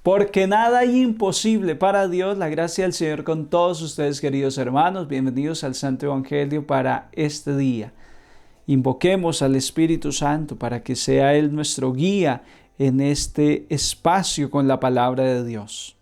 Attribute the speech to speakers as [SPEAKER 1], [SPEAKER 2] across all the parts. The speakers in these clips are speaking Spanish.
[SPEAKER 1] Porque nada hay imposible para Dios. La gracia del Señor con todos ustedes, queridos hermanos. Bienvenidos al Santo Evangelio para este día. Invoquemos al Espíritu Santo para que sea Él nuestro guía en este espacio con la palabra de Dios.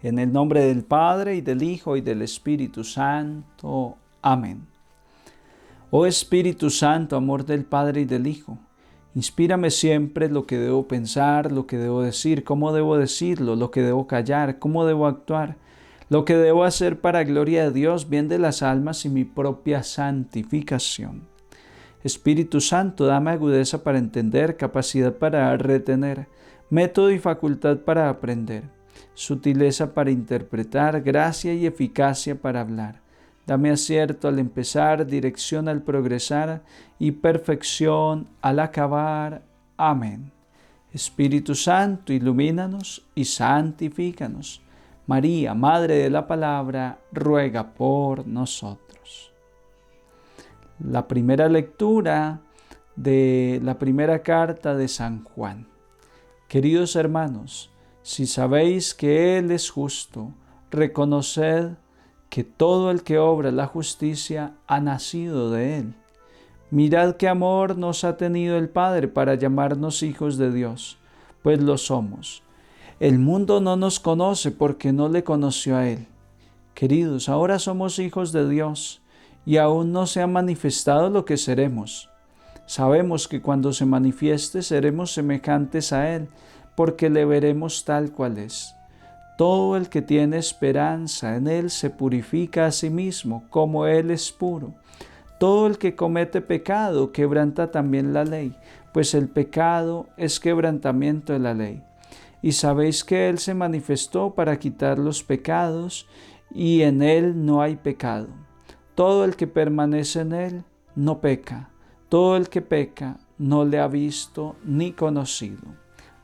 [SPEAKER 1] En el nombre del Padre, y del Hijo, y del Espíritu Santo. Amén. Oh Espíritu Santo, amor del Padre y del Hijo, inspírame siempre lo que debo pensar, lo que debo decir, cómo debo decirlo, lo que debo callar, cómo debo actuar, lo que debo hacer para gloria de Dios, bien de las almas y mi propia santificación. Espíritu Santo, dame agudeza para entender, capacidad para retener, método y facultad para aprender, sutileza para interpretar, gracia y eficacia para hablar. Dame acierto al empezar, dirección al progresar y perfección al acabar. Amén. Espíritu Santo, ilumínanos y santifícanos. María, Madre de la Palabra, ruega por nosotros. La primera lectura de la primera carta de San Juan. Queridos hermanos, si sabéis que Él es justo, reconoced que todo el que obra la justicia ha nacido de Él. Mirad qué amor nos ha tenido el Padre para llamarnos hijos de Dios, pues lo somos. El mundo no nos conoce porque no le conoció a Él. Queridos, ahora somos hijos de Dios y aún no se ha manifestado lo que seremos. Sabemos que cuando se manifieste seremos semejantes a Él, porque le veremos tal cual es. Todo el que tiene esperanza en Él se purifica a sí mismo, como Él es puro. Todo el que comete pecado quebranta también la ley, pues el pecado es quebrantamiento de la ley. Y sabéis que Él se manifestó para quitar los pecados, y en Él no hay pecado. Todo el que permanece en Él no peca. Todo el que peca no le ha visto ni conocido.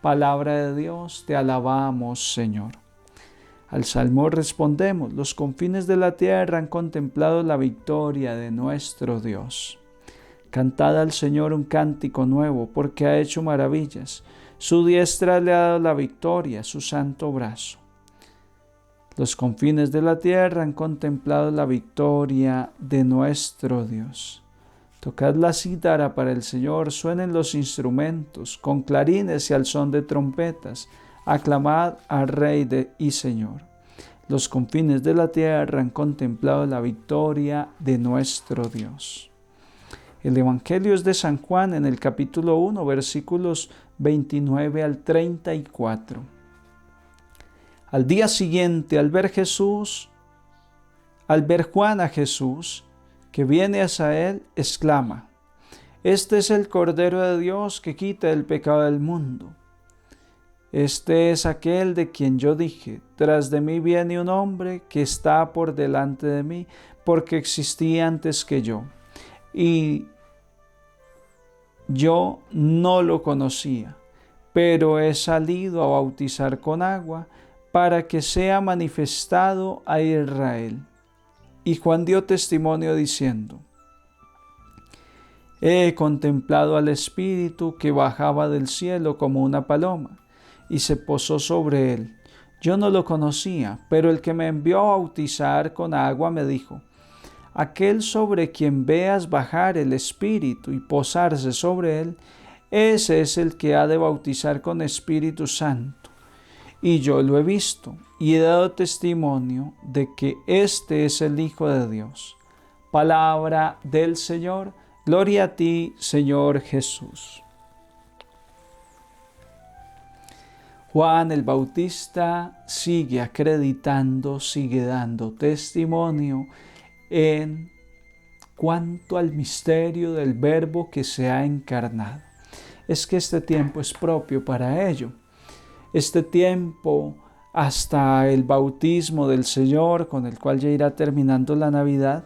[SPEAKER 1] Palabra de Dios, te alabamos, Señor. Al salmo respondemos: los confines de la tierra han contemplado la victoria de nuestro Dios. Cantad al Señor un cántico nuevo, porque ha hecho maravillas. Su diestra le ha dado la victoria, su santo brazo. Los confines de la tierra han contemplado la victoria de nuestro Dios. Tocad la cítara para el Señor, suenen los instrumentos, con clarines y al son de trompetas. Aclamad al Rey y Señor. Los confines de la tierra han contemplado la victoria de nuestro Dios. El Evangelio es de San Juan en el capítulo 1, versículos 29 al 34. Al día siguiente, al ver Juan a Jesús, que viene hacia él, exclama: Este es el Cordero de Dios que quita el pecado del mundo. Este es aquel de quien yo dije: tras de mí viene un hombre que está por delante de mí, porque existía antes que yo, y yo no lo conocía, pero he salido a bautizar con agua para que sea manifestado a Israel. Y Juan dio testimonio diciendo: He contemplado al Espíritu que bajaba del cielo como una paloma, y se posó sobre él. Yo no lo conocía, pero el que me envió a bautizar con agua me dijo: Aquel sobre quien veas bajar el Espíritu y posarse sobre él, ese es el que ha de bautizar con Espíritu Santo. Y yo lo he visto, y he dado testimonio de que este es el Hijo de Dios. Palabra del Señor. Gloria a ti, Señor Jesús. Juan el Bautista sigue acreditando, sigue dando testimonio en cuanto al misterio del Verbo que se ha encarnado. Es que este tiempo es propio para ello. Este tiempo hasta el bautismo del Señor, con el cual ya irá terminando la Navidad,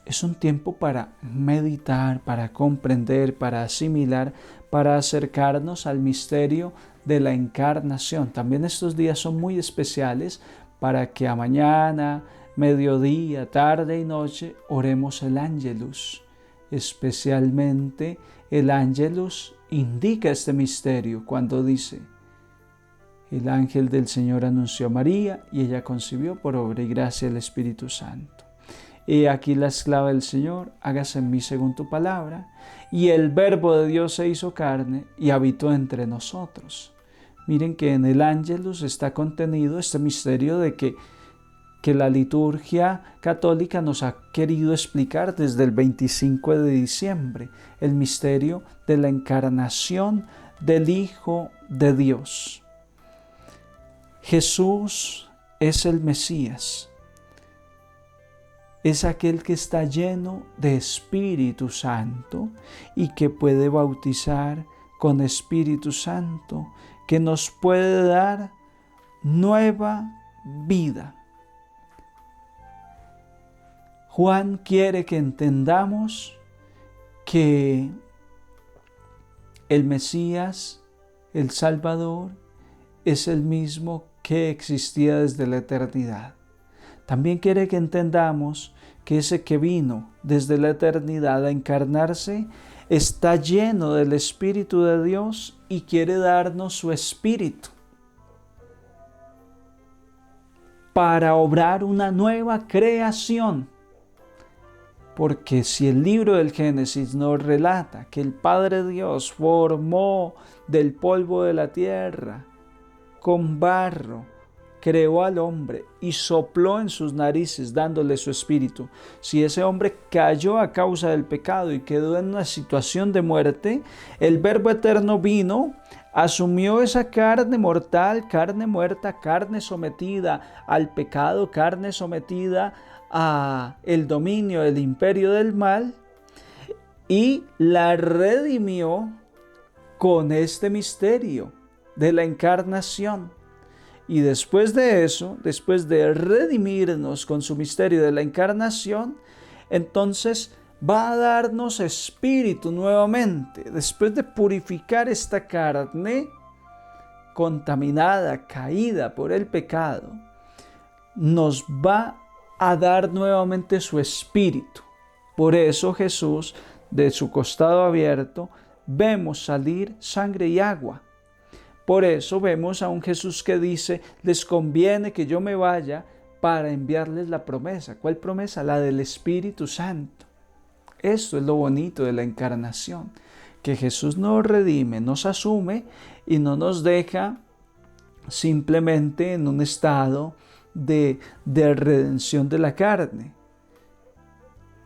[SPEAKER 1] es un tiempo para meditar, para comprender, para asimilar, para acercarnos al misterio de la encarnación. También estos días son muy especiales para que a mañana, mediodía, tarde y noche oremos el Ángelus. Especialmente el Ángelus indica este misterio cuando dice: El ángel del Señor anunció a María y ella concibió por obra y gracia del Espíritu Santo. He aquí la esclava del Señor, hágase en mí según tu palabra. Y el Verbo de Dios se hizo carne y habitó entre nosotros. Miren que en el Ángelus está contenido este misterio de que la liturgia católica nos ha querido explicar desde el 25 de diciembre, el misterio de la encarnación del Hijo de Dios. Jesús es el Mesías, es aquel que está lleno de Espíritu Santo y que puede bautizar con Espíritu Santo, que nos puede dar nueva vida. Juan quiere que entendamos que el Mesías, el Salvador, es el mismo que existía desde la eternidad. También quiere que entendamos que ese que vino desde la eternidad a encarnarse está lleno del Espíritu de Dios y quiere darnos su Espíritu para obrar una nueva creación. Porque si el libro del Génesis nos relata que el Padre Dios formó del polvo de la tierra, con barro, creó al hombre y sopló en sus narices dándole su espíritu. Si ese hombre cayó a causa del pecado y quedó en una situación de muerte, el Verbo eterno vino, asumió esa carne mortal, carne muerta, carne sometida al pecado, carne sometida a el dominio del imperio del mal, y la redimió con este misterio de la encarnación. Y después de eso, después de redimirnos con su misterio de la encarnación, entonces va a darnos espíritu nuevamente. Después de purificar esta carne contaminada, caída por el pecado, nos va a dar nuevamente su espíritu. Por eso Jesús, de su costado abierto, vemos salir sangre y agua. Por eso vemos a un Jesús que dice, les conviene que yo me vaya para enviarles la promesa. ¿Cuál promesa? La del Espíritu Santo. Esto es lo bonito de la encarnación, que Jesús nos redime, nos asume y no nos deja simplemente en un estado de redención de la carne,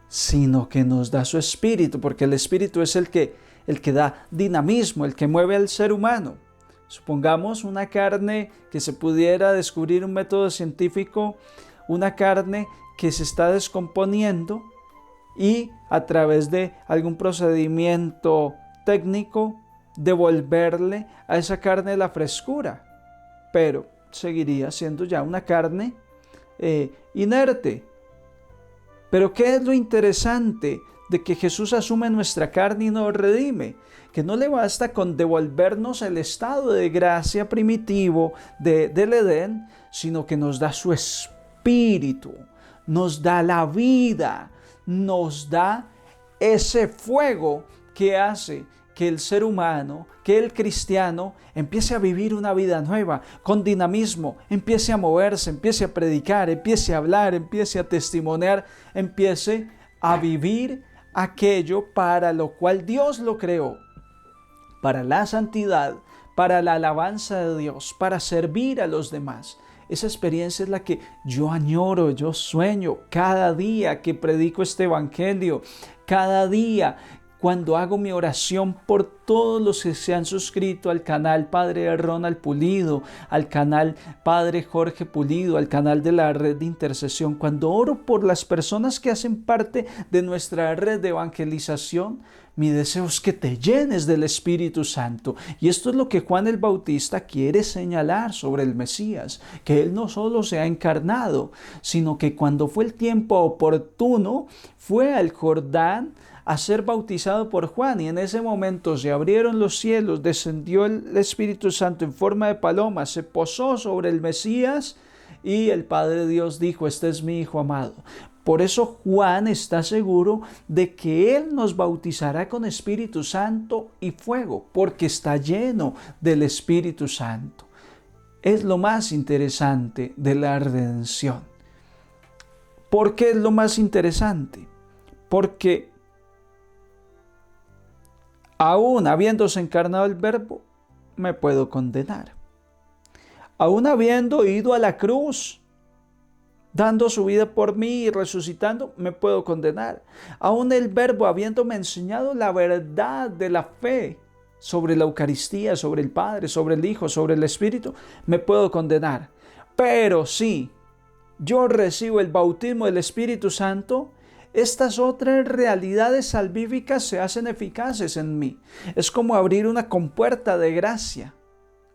[SPEAKER 1] sino que nos da su Espíritu, porque el Espíritu es el que da dinamismo, el que mueve al ser humano. Supongamos una carne que se pudiera descubrir un método científico, una carne que se está descomponiendo y a través de algún procedimiento técnico devolverle a esa carne la frescura, pero seguiría siendo ya una carne inerte. Pero ¿qué es lo interesante de que Jesús asume nuestra carne y nos redime? Que no le basta con devolvernos el estado de gracia primitivo del Edén, sino que nos da su espíritu, nos da la vida, nos da ese fuego que hace que el ser humano, que el cristiano empiece a vivir una vida nueva, con dinamismo, empiece a moverse, empiece a predicar, empiece a hablar, empiece a testimoniar, empiece a vivir aquello para lo cual Dios lo creó, para la santidad, para la alabanza de Dios, para servir a los demás. Esa experiencia es la que yo añoro, yo sueño cada día que predico este evangelio, cada día cuando hago mi oración por todos los que se han suscrito al canal Padre Ronald Pulido, al canal Padre Jorge Pulido, al canal de la red de intercesión, cuando oro por las personas que hacen parte de nuestra red de evangelización, mi deseo es que te llenes del Espíritu Santo. Y esto es lo que Juan el Bautista quiere señalar sobre el Mesías, que Él no solo se ha encarnado, sino que cuando fue el tiempo oportuno, fue al Jordán a ser bautizado por Juan, y en ese momento se abrieron los cielos, descendió el Espíritu Santo en forma de paloma, se posó sobre el Mesías y el Padre Dios dijo, este es mi Hijo amado. Por eso Juan está seguro de que Él nos bautizará con Espíritu Santo y fuego, porque está lleno del Espíritu Santo. es lo más interesante de la redención. ¿Por qué es lo más interesante? Porque aún habiéndose encarnado el Verbo, me puedo condenar. Aún habiendo ido a la cruz, dando su vida por mí y resucitando, me puedo condenar. Aún el Verbo, habiéndome enseñado la verdad de la fe sobre la Eucaristía, sobre el Padre, sobre el Hijo, sobre el Espíritu, me puedo condenar. Pero si yo recibo el bautismo del Espíritu Santo, estas otras realidades salvíficas se hacen eficaces en mí. Es como abrir una compuerta de gracia,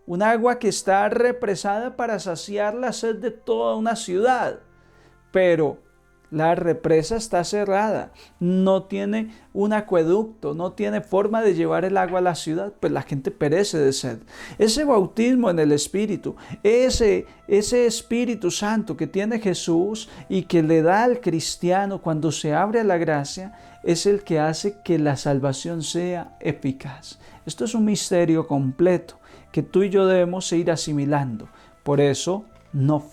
[SPEAKER 1] un agua que está represada para saciar la sed de toda una ciudad. Pero la represa está cerrada, no tiene un acueducto, no tiene forma de llevar el agua a la ciudad, pues la gente perece de sed. Ese bautismo en el Espíritu, ese Espíritu Santo que tiene Jesús y que le da al cristiano cuando se abre a la gracia, es el que hace que la salvación sea eficaz. Esto es un misterio completo que tú y yo debemos ir asimilando. Por eso, no